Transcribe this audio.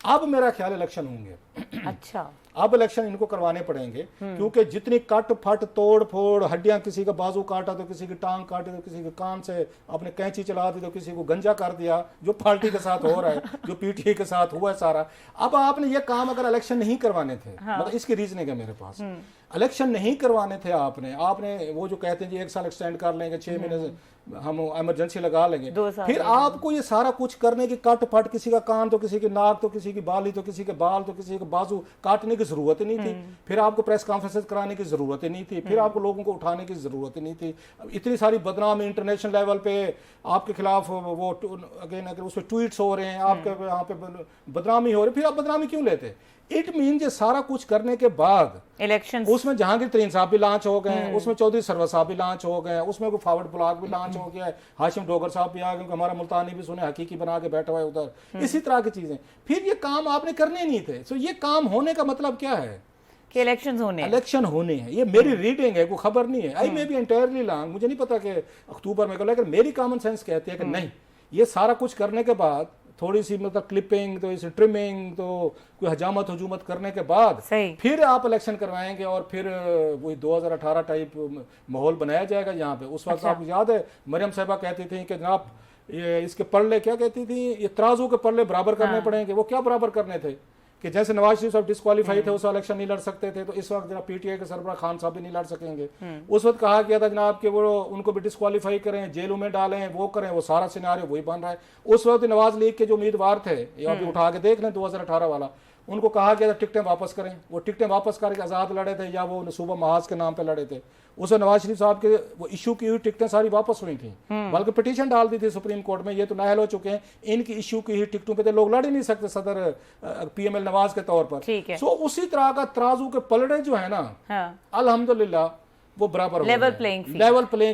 अब मेरा ख्याल इलेक्शन होंगे। अच्छा, अब इलेक्शन इनको करवाने पड़ेंगे, क्योंकि जितनी कट फट तोड़ फोड़, हड्डियां, किसी का बाजू काटा तो किसी की टांग काटी तो किसी के कान से आपने कैंची चला दी तो किसी को गंजा कर दिया, जो पार्टी के साथ हो रहा है, जो पीटीआई के साथ हुआ है सारा। अब आपने ये काम अगर इलेक्शन नहीं करवाने थे, मतलब इसकी रीजनिंग है मेरे पास, इलेक्शन नहीं करवाने थे आपने वो जो कहते हैं जी 1 साल एक्सटेंड कर लेंगे, 6 महीने हम इमरजेंसी लगा लेंगे, फिर आपको ये सारा कुछ करने की कट फट, किसी का कान तो किसी की नाक तो किसी की बाली तो किसी के बाल तो किसी के बाजू काटने की जरूरत ही नहीं थी, फिर आपको प्रेस कॉन्फ्रेंसेस कराने की जरूरत ही नहीं थी, फिर आपको लोगों को उठाने की जरूरत ही नहीं थी। इतनी सारी बदनामी इंटरनेशनल लेवल पे आपके खिलाफ वो अगेन अगर उस पर ट्वीट्स हो रहे हैं, आपके यहाँ पे बदनामी हो रही, फिर आप बदनामी क्यों लेते? इट मीन ये सारा कुछ करने के बाद इलेक्शन उसमें जहांगीर तरीन साहब भी लॉन्च हो गए, उसमें चौधरी सरवर साहब भी लॉन्च हो गए, उसमें कोई फॉरवर्ड ब्लॉग भी लॉन्च हो गया है, हाशिम डोगर साहब भी आ गए, हमारा मुल्तानी भी सुने हकीकी बना के बैठा हुआ है उधर, इसी तरह की चीजें। फिर ये काम आपने करने नहीं थे। सो ये काम होने का मतलब क्या है कि इलेक्शन होने हैं। ये मेरी रीडिंग है, कोई खबर नहीं है। आई मे बी एंटायरली लॉन्ग, मुझे नहीं पता कि अक्टूबर में, लेकिन मेरी कॉमन सेंस कहती है कि नहीं, ये सारा कुछ करने के बाद थोड़ी सी मतलब क्लिपिंग तो इसे ट्रिमिंग तो कोई हजामत हजूमत करने के बाद फिर आप इलेक्शन करवाएंगे और फिर वही 2018 टाइप माहौल बनाया जाएगा यहाँ पे। उस वक्त आपको याद है मरियम साहिबा कहती थी कि जनाब ये इसके पल्ले क्या कहती थी, ये तराजू के पल्ले बराबर करने पड़ेंगे। वो क्या बराबर करने थे कि जैसे नवाज शरीफ साहब डिस्क्वालीफाई थे, उस इलेक्शन नहीं लड़ सकते थे, तो इस वक्त जनाब पीटीआई के सरबराह खान साहब भी नहीं लड़ सकेंगे। उस वक्त कहा गया था जनाब कि वो उनको भी डिस्क्वालीफाई करें, जेलों में डालें, वो करें, वो सारा सिनारियो वही बन रहा है। उस वक्त नवाज लीग के जो उम्मीदवार थे, ये अभी उठा के देख लें 2018 वाला, उनको कहा गया था टिकटें वापस करें, वो टिकटें वापस करके आज़ाद लड़े थे या वो सूबा महाज के नाम पे लड़े थे। उसे नवाज शरीफ साहब के वो इशू की हुई टिकटें सारी वापस हुई थी, बल्कि पिटीशन डाल दी थी सुप्रीम कोर्ट में, ये तो नाहल हो चुके हैं, इनकी इशू की हुई टिकटों पे तो लोग लड़ ही नहीं सकते सदर पीएमएल नवाज के तौर पर। सो उसी तरह का तराजू के पलड़े जो है ना, अल्हम्दुलिल्लाह वो बराबर लेवल प्लेइंग